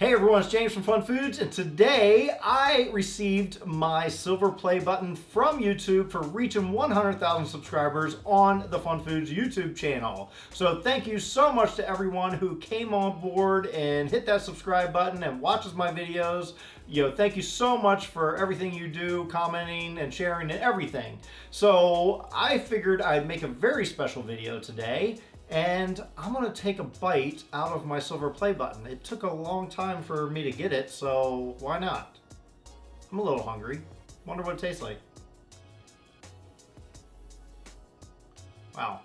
Hey everyone, it's James from FunFoods, and today I received my silver play button from YouTube for reaching 100,000 subscribers on the FunFoods YouTube channel. So thank you so much to everyone who came on board and hit that subscribe button and watches my videos. Thank you so much for everything you do, commenting and sharing and everything. So I figured I'd make a very special video today. And I'm gonna take a bite out of my silver play button. It took a long time for me to get it, so why not? I'm a little hungry. Wonder what it tastes like. Wow,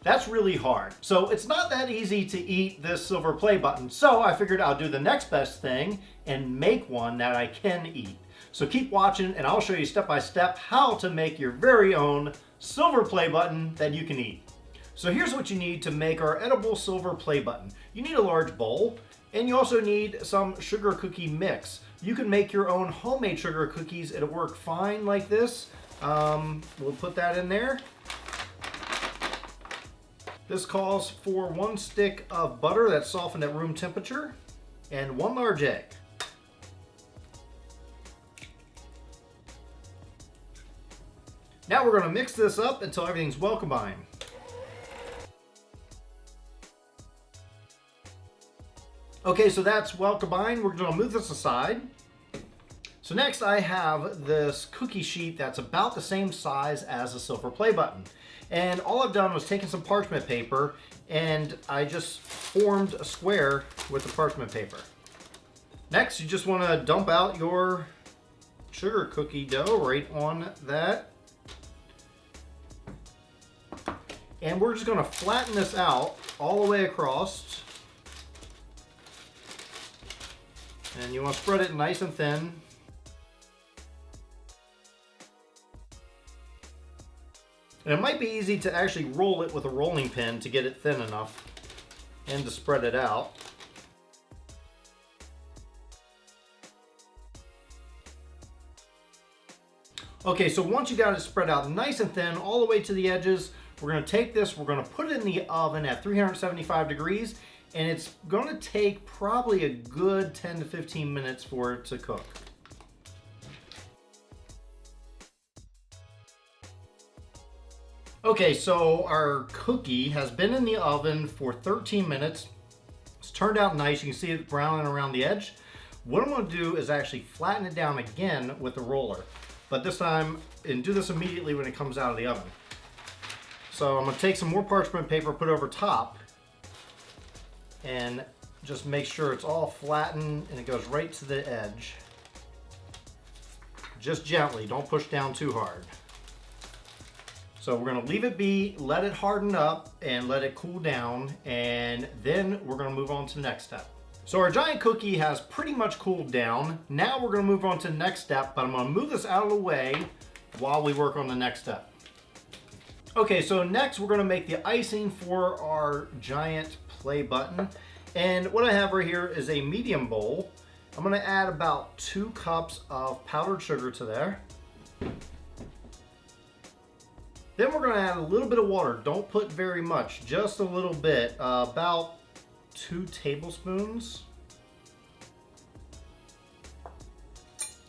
that's really hard. So it's not that easy to eat this silver play button. So I figured I'll do the next best thing and make one that I can eat. So keep watching and I'll show you step by step how to make your very own silver play button that you can eat. So here's what you need to make our edible silver play button. You need a large bowl, and you also need some sugar cookie mix. You can make your own homemade sugar cookies. It'll work fine like this. We'll put that in there. This calls for 1 stick of butter that's softened at room temperature and 1 large egg. Now we're going to mix this up until everything's well combined. Okay, so that's well combined. We're gonna move this aside. So next I have this cookie sheet that's about the same size as a silver play button. And all I've done was taken some parchment paper and I just formed a square with the parchment paper. Next, you just wanna dump out your sugar cookie dough right on that. And we're just gonna flatten this out all the way across. And you want to spread it nice and thin. And it might be easy to actually roll it with a rolling pin to get it thin enough and to spread it out. Okay, so once you got it spread out nice and thin all the way to the edges, we're going to take this, we're going to put it in the oven at 375 degrees. And it's going to take probably a good 10 to 15 minutes for it to cook. Okay, so our cookie has been in the oven for 13 minutes. It's turned out nice. You can see it browning around the edge. What I'm going to do is actually flatten it down again with the roller. But this time, and do this immediately when it comes out of the oven. So I'm going to take some more parchment paper, put it over top. And just make sure it's all flattened and it goes right to the edge. Just gently, don't push down too hard. So we're gonna leave it be, let it harden up and let it cool down, and then we're gonna move on to the next step. So our giant cookie has pretty much cooled down. Now we're gonna move on to the next step, but I'm gonna move this out of the way while we work on the next step. Okay, so next we're gonna make the icing for our giant play button. And what I have right here is a medium bowl. I'm gonna add about 2 cups of powdered sugar to there. Then we're gonna add a little bit of water. Don't put very much, just a little bit, about 2 tablespoons.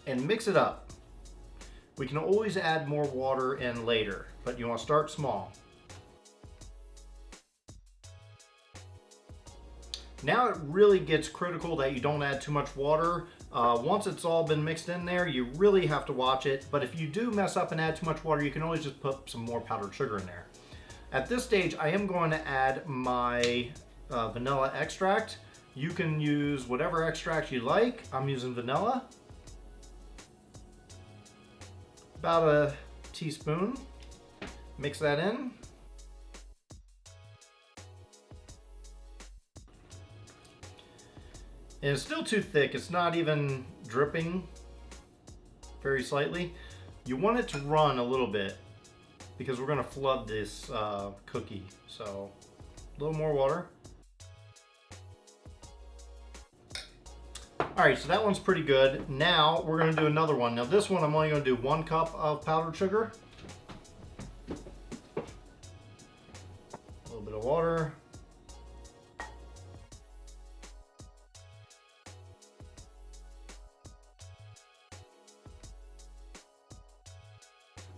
And mix it up. We can always add more water in later, but you wanna start small. Now it really gets critical that you don't add too much water. Once it's all been mixed in there, you really have to watch it. But if you do mess up and add too much water, you can always just put some more powdered sugar in there. At this stage, I am going to add my vanilla extract. You can use whatever extract you like. I'm using vanilla. About a teaspoon. Mix that in. And it's still too thick. It's not even dripping very slightly. You want it to run a little bit because we're gonna flood this cookie. So a little more water. All right, so that one's pretty good. Now we're gonna do another one. Now this one I'm only gonna do 1 cup of powdered sugar. A little bit of water.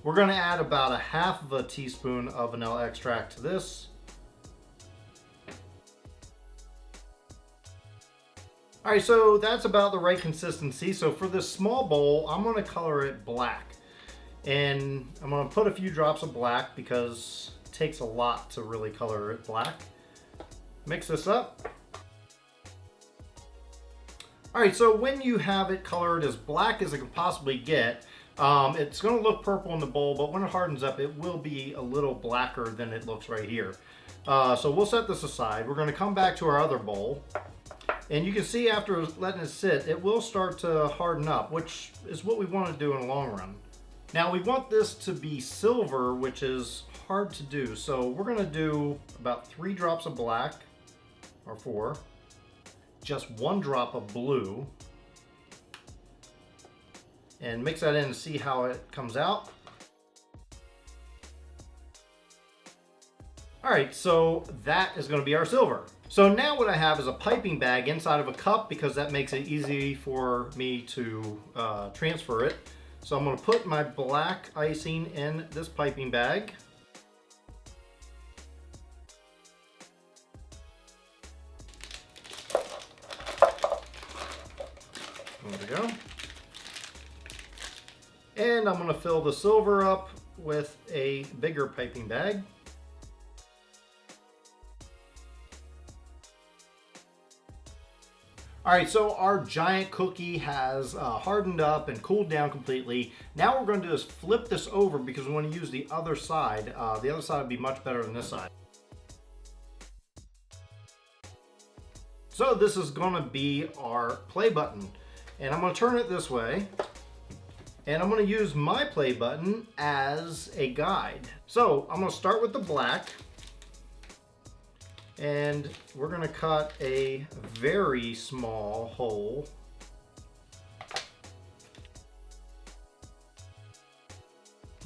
We're going to add about a half of a teaspoon of vanilla extract to this. All right, so that's about the right consistency. So for this small bowl, I'm going to color it black. And I'm going to put a few drops of black because it takes a lot to really color it black. Mix this up. All right, so when you have it colored as black as it can possibly get, it's going to look purple in the bowl, but when it hardens up, it will be a little blacker than it looks right here. So we'll set this aside. We're going to come back to our other bowl. And you can see after letting it sit, it will start to harden up, which is what we want to do in the long run. Now we want this to be silver, which is hard to do. So we're going to do about 3 drops of black, or 4. Just 1 drop of blue. And mix that in and see how it comes out. All right, so that is going to be our silver. So now what I have is a piping bag inside of a cup because that makes it easy for me to transfer it. So I'm going to put my black icing in this piping bag. There we go. And I'm going to fill the silver up with a bigger piping bag. All right, so our giant cookie has hardened up and cooled down completely. Now what we're going to do is flip this over because we want to use the other side. The other side would be much better than this side. So this is going to be our play button. And I'm going to turn it this way. And I'm going to use my play button as a guide. So I'm going to start with the black. And we're going to cut a very small hole.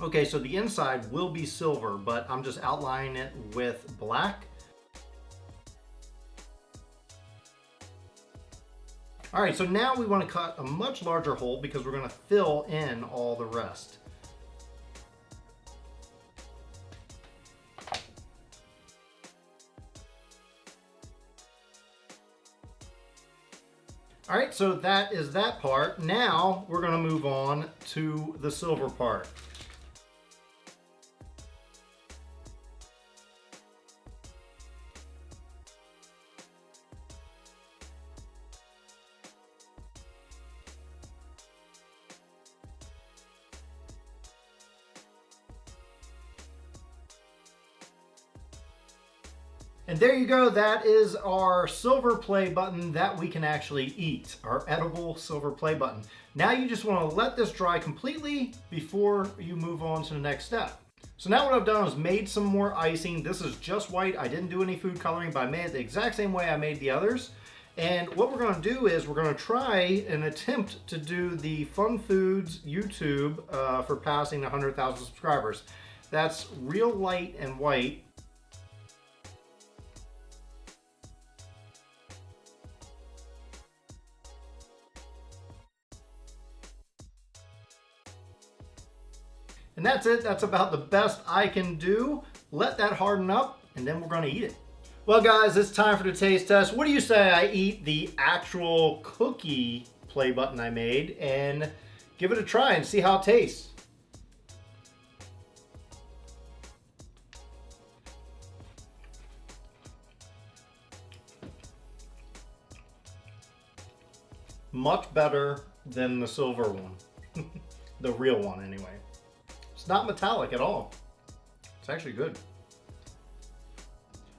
Okay, so the inside will be silver, but I'm just outlining it with black. All right, so now we want to cut a much larger hole because we're going to fill in all the rest. All right, so that is that part. Now we're going to move on to the silver part. And there you go, that is our silver play button that we can actually eat, our edible silver play button. Now you just want to let this dry completely before you move on to the next step. So now what I've done is made some more icing. This is just white. I didn't do any food coloring, but I made it the exact same way I made the others. And what we're going to do is we're going to try an attempt to do the FunFoods YouTube for passing 100,000 subscribers. That's real light and white. And that's it. That's about the best I can do. Let that harden up and then we're going to eat it. Well guys, it's time for the taste test. What do you say I eat the actual cookie play button I made and give it a try and see how it tastes? Much better than the silver one. The real one anyway. It's not metallic at all. It's actually good.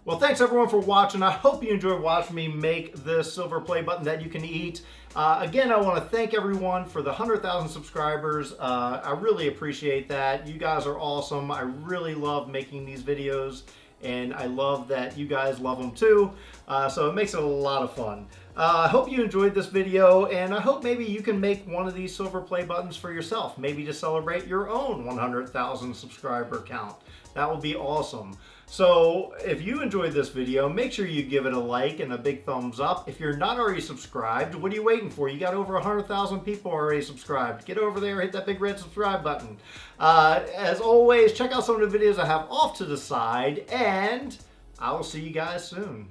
Well, thanks everyone for watching. I hope you enjoyed watching me make this silver play button that you can eat. Again, I want to thank everyone for the 100,000 subscribers. I really appreciate that. You guys are awesome. I really love making these videos, and I love that you guys love them too. So it makes it a lot of fun. I hope you enjoyed this video, and I hope maybe you can make one of these silver play buttons for yourself, maybe to celebrate your own 100,000 subscriber count. That would be awesome. So if you enjoyed this video, make sure you give it a like and a big thumbs up. If you're not already subscribed, what are you waiting for? You got over 100,000 people already subscribed. Get over there, hit that big red subscribe button. As always, check out some of the videos I have off to the side, and I will see you guys soon.